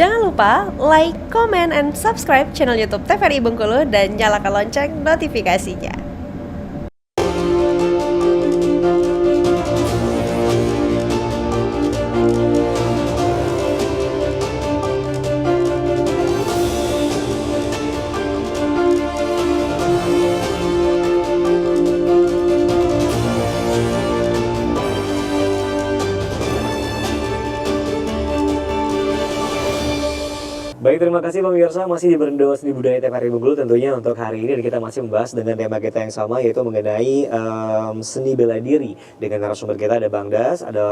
Jangan lupa like, comment, and subscribe channel YouTube TVRI Bengkulu dan nyalakan lonceng notifikasinya. Baik, terima kasih pemirsa, masih di Berindo Seni Budaya TVRI Bengkulu tentunya untuk hari ini kita masih membahas dengan tema kita yang sama, yaitu mengenai seni bela diri. Dengan narasumber kita ada Bang Das, ada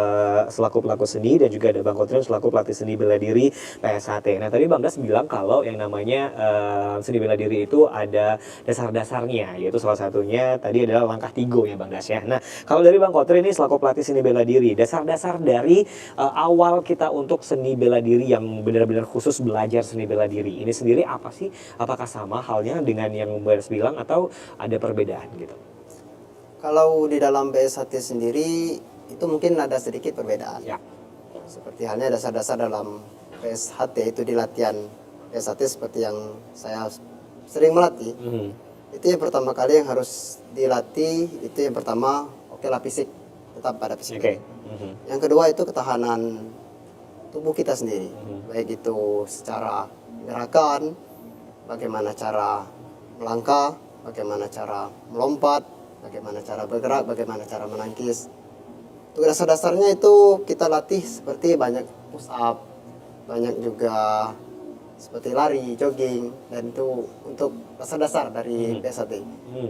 selaku pelaku seni, dan juga ada Bang Kotrim selaku pelatih seni bela diri PSHT. Nah, tadi Bang Das bilang kalau yang namanya seni bela diri itu ada dasar-dasarnya, yaitu salah satunya tadi adalah langkah tigo ya Bang Das ya. Nah, kalau dari Bang Kotrim ini selaku pelatih seni bela diri, dasar-dasar dari awal kita untuk seni bela diri yang benar-benar khusus belajar seni bela diri ini sendiri apa sih? Apakah sama halnya dengan yang Bang Das bilang atau ada perbedaan gitu? Kalau di dalam PSHT sendiri itu mungkin ada sedikit perbedaan. Ya. Seperti halnya dasar-dasar dalam PSHT itu di latihan PSHT seperti yang saya sering melatih. Itu yang pertama kali yang harus dilatih, itu yang pertama lah fisik, tetap pada fisik. Yang kedua itu ketahanan tubuh kita sendiri, baik itu secara gerakan, bagaimana cara melangkah, bagaimana cara melompat, bagaimana cara bergerak, bagaimana cara menangkis. Untuk dasar-dasarnya itu kita latih seperti banyak push up, banyak juga seperti lari, jogging, dan itu untuk dasar-dasar dari PSHT.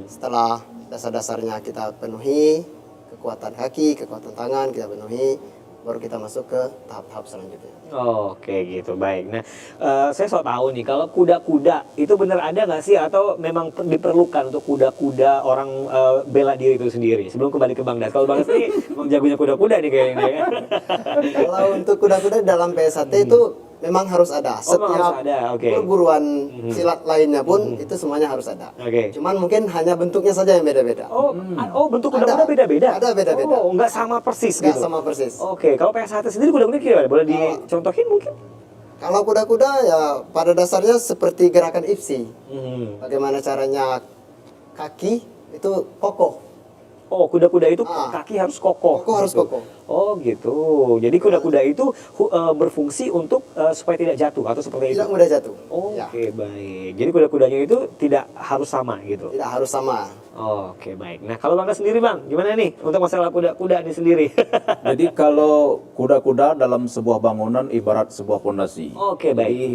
Setelah dasar-dasarnya kita penuhi, kekuatan kaki, kekuatan tangan kita penuhi, baru kita masuk ke tahap-tahap selanjutnya. Oke gitu, baik. Nah, saya so tahu nih kalau kuda-kuda itu benar ada nggak sih atau memang diperlukan untuk kuda-kuda orang bela diri itu sendiri? Sebelum kembali ke Bang Das, kalau Bang Das ini emang jagonya kuda-kuda nih kayaknya. Ya? Kalau untuk kuda-kuda dalam PSHT itu memang harus ada. Setiap perguruan silat lainnya pun itu semuanya harus ada. Cuman mungkin hanya bentuknya saja yang beda-beda. Bentuk kuda-kuda beda-beda? Ada beda-beda. Oh, nggak sama persis gitu? Nggak sama persis. Oke, kalau PSHT sendiri kuda-kuda gimana? Boleh dicontohin mungkin? Kalau kuda-kuda ya pada dasarnya seperti gerakan IPSI. Bagaimana caranya kaki itu kokoh. Oh, kuda-kuda itu kaki harus kokoh. Kokoh harus kokoh. Oh gitu. Jadi kuda-kuda itu berfungsi untuk supaya tidak jatuh atau seperti itu? Tidak mudah jatuh. Oke, baik. Jadi kuda-kudanya itu tidak harus sama gitu? Tidak harus sama. Oke, baik. Nah, kalau Bang sendiri Bang, gimana nih untuk masalah kuda-kuda ini sendiri? Jadi kalau kuda-kuda dalam sebuah bangunan ibarat sebuah pondasi. Oke, baik. Jadi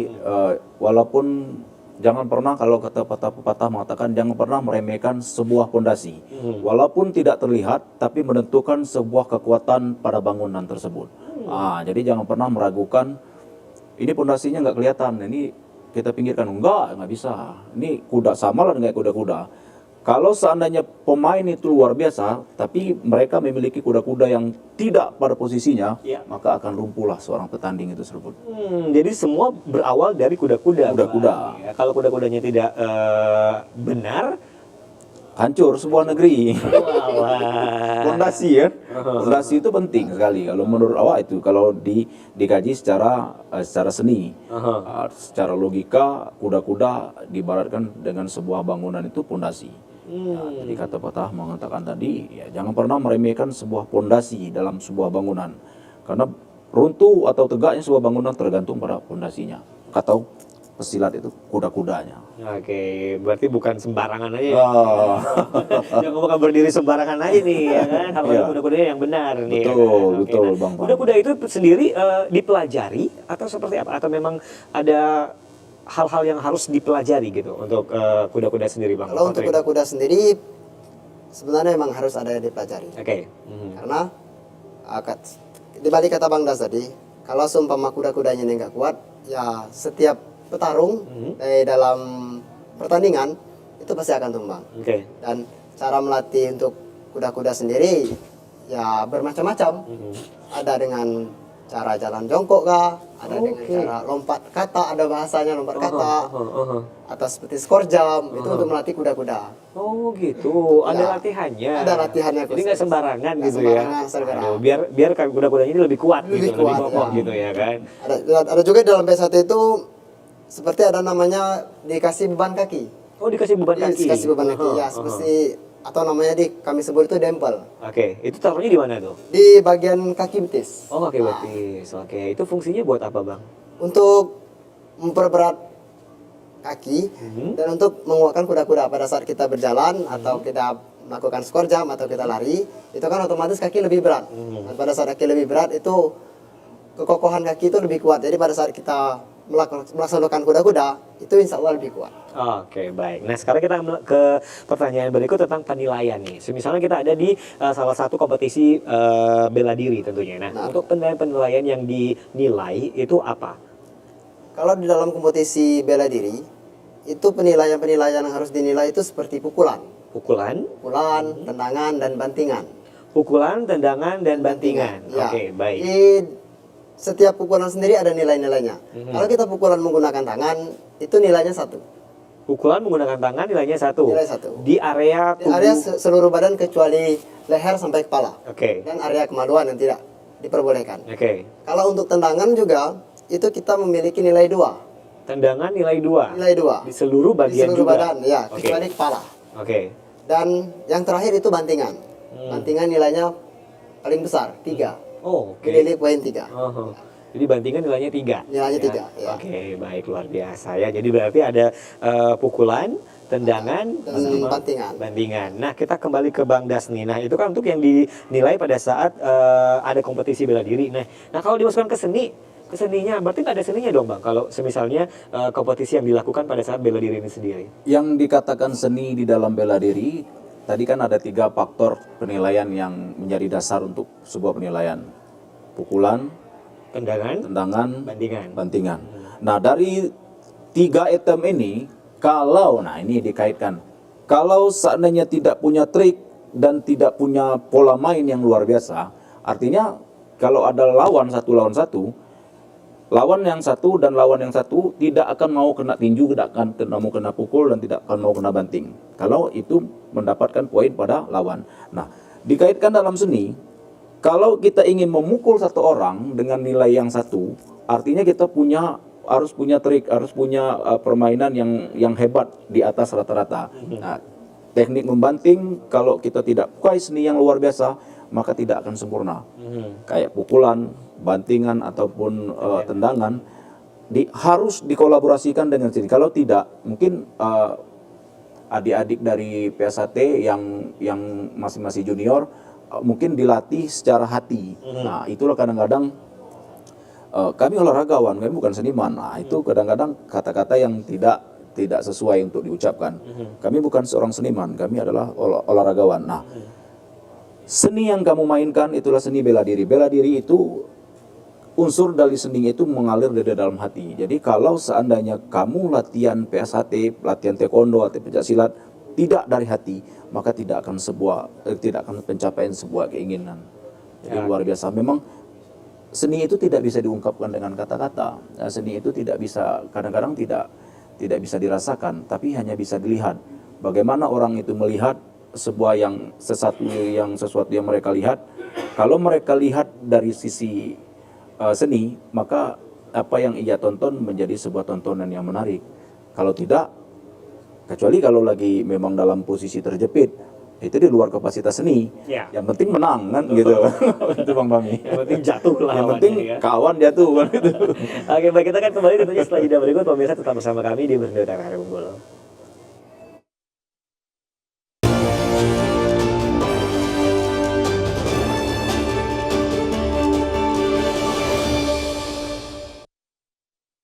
walaupun jangan pernah, kalau kata pepatah mengatakan jangan pernah meremehkan sebuah pondasi. Walaupun tidak terlihat tapi menentukan sebuah kekuatan pada bangunan tersebut. Jadi jangan pernah meragukan ini pondasinya nggak kelihatan, ini kita pinggirkan, nggak bisa. Ini kuda sama lah dengan kuda-kuda. Kalau seandainya pemain itu luar biasa, tapi mereka memiliki kuda-kuda yang tidak pada posisinya, maka akan lumpuhlah seorang petanding itu tersebut. Jadi semua berawal dari kuda-kuda. Kuda-kuda. Ya, kalau kuda-kudanya tidak benar, hancur sebuah negeri. Pondasi ya, pondasi itu penting sekali. Kalau menurut awak itu, kalau dikaji secara seni, secara logika, kuda-kuda diibaratkan dengan sebuah bangunan itu pondasi. Jadi kata pepatah mengatakan tadi, ya, jangan pernah meremehkan sebuah pondasi dalam sebuah bangunan, karena runtuh atau tegaknya sebuah bangunan tergantung pada pondasinya. Atau pesilat itu kuda-kudanya. Oke, berarti bukan sembarangan aja. Jangan bukan berdiri sembarangan aja nih, ya kan? Harus kuda-kudanya yang benar nih. Betul, Bang. Kuda-kuda itu sendiri dipelajari atau seperti apa? Atau memang ada hal-hal yang harus dipelajari gitu untuk kuda-kuda sendiri, Bang? Kalau untuk kuda-kuda sendiri sebenarnya memang harus ada yang dipelajari. Karena di balik kata Bang Das tadi, kalau seumpama kuda-kudanya ini nggak kuat, ya setiap petarung dalam pertandingan itu pasti akan tumbang. Dan cara melatih untuk kuda-kuda sendiri ya bermacam-macam. Ada dengan cara jalan jongkok kah, ada dengan cara lompat kata, ada bahasanya lompat kata, atau seperti skor jam, itu untuk melatih kuda-kuda. Oh gitu, ada Ya, latihannya. ada latihannya Jadi khusus. nggak sembarangan Nggak gitu sembarangan, ya. saudara. Aduh, biar kuda-kudanya ini lebih kuat Lebih gitu, kuat, lebih kokoh ya. gitu ya kan. Ada juga di dalam PSAT itu seperti ada namanya dikasih beban kaki. Oh dikasih beban Iya, kaki. dikasih beban kaki ya, seperti atau namanya kami sebut itu dempel Oke, itu taruhnya di mana tuh? di bagian kaki betis. Oh kaki betis. Oke, itu fungsinya buat apa bang? Untuk memperberat kaki dan untuk menguatkan kuda-kuda pada saat kita berjalan atau kita melakukan skor jam atau kita lari, itu kan otomatis kaki lebih berat. Dan pada saat kaki lebih berat itu kekokohan kaki itu lebih kuat. Jadi pada saat kita melaksanakan kuda-kuda itu insya Allah lebih kuat. Oke, baik. Nah, sekarang kita ke pertanyaan berikut tentang penilaian nih. Misalnya kita ada di salah satu kompetisi bela diri tentunya. Nah, untuk penilaian yang dinilai itu apa? Kalau di dalam kompetisi bela diri, itu penilaian-penilaian yang harus dinilai itu seperti pukulan, Pukulan, tendangan, dan bantingan. pukulan, tendangan, dan bantingan. Ya. Oke, baik. Di setiap pukulan sendiri ada nilai-nilainya. Kalau kita pukulan menggunakan tangan, itu nilainya 1. Pukulan menggunakan tangan nilainya 1. Nilai 1. Di area Di tubuh. area seluruh badan kecuali leher sampai kepala. Oke. Dan area kemaluan yang tidak diperbolehkan. Oke. Kalau untuk tendangan juga, itu kita memiliki nilai 2. Tendangan nilai 2. Nilai 2. Di seluruh Di bagian seluruh juga. badan, ya, Oke. kecuali kepala. Oke. Dan yang terakhir itu bantingan. Bantingan nilainya paling besar, 3. Oh, oke. Nilai poin 3. Oh, jadi bantingan nilainya 3. Nilainya 3, ya. Oke, baik, luar biasa ya. Jadi berarti ada pukulan, tendangan, Dan sama bantingan. bantingan. Nah, kita kembali ke Bang Das nih. Nah, itu kan untuk yang dinilai pada saat ada kompetisi bela diri. Nah, kalau dimasukkan ke seninya, berarti nggak ada seninya dong Bang? Kalau semisalnya kompetisi yang dilakukan pada saat bela diri ini sendiri. Yang dikatakan seni di dalam bela diri, tadi kan ada 3 faktor penilaian yang menjadi dasar untuk sebuah penilaian. Pukulan, tendangan, bantingan. bantingan. Nah, dari 3 item ini, nah ini dikaitkan. Kalau seandainya tidak punya trik dan tidak punya pola main yang luar biasa, artinya kalau ada lawan satu, lawan yang satu dan lawan yang satu tidak akan mau kena tinju, tidak akan mau kena pukul, dan tidak akan mau kena banting. Kalau itu mendapatkan poin pada lawan. Nah, dikaitkan dalam seni, kalau kita ingin memukul satu orang dengan nilai yang satu, artinya kita harus punya trik, harus punya permainan yang hebat di atas rata-rata. Nah, teknik membanting kalau kita tidak kuasai seni yang luar biasa, maka tidak akan sempurna. Kayak pukulan, bantingan ataupun tendangan harus dikolaborasikan dengan seni. Kalau tidak, mungkin adik-adik dari PSAT yang masih junior mungkin dilatih secara hati. Nah, itulah kadang-kadang kami olahragawan, kami bukan seniman. Nah, itu kadang-kadang kata-kata yang tidak sesuai untuk diucapkan. Kami bukan seorang seniman, kami adalah olahragawan. Nah, seni yang kamu mainkan itulah seni bela diri. Bela diri itu unsur dari seni itu mengalir dari dalam hati. Jadi kalau seandainya kamu latihan PSHT, latihan taekwondo atau pencaksilat tidak dari hati, maka tidak akan pencapaian sebuah keinginan. Jadi luar biasa. Memang seni itu tidak bisa diungkapkan dengan kata-kata. Seni itu tidak bisa, kadang-kadang tidak bisa dirasakan, tapi hanya bisa dilihat. Bagaimana orang itu melihat sesuatu yang mereka lihat. Kalau mereka lihat dari sisi seni, maka apa yang ia tonton menjadi sebuah tontonan yang menarik. Kalau tidak, kecuali kalau lagi memang dalam posisi terjepit, itu di luar kapasitas seni. Ya. Yang penting menang kan gitu. Itu Bang Fahmi. Yang penting jatuh lah. Yang penting kawan jatuh kan gitu. Oke, baik, kita akan kembali tentunya setelah jeda berikut. Pemirsa tetap bersama kami di Berndo TVRI Bengkulu.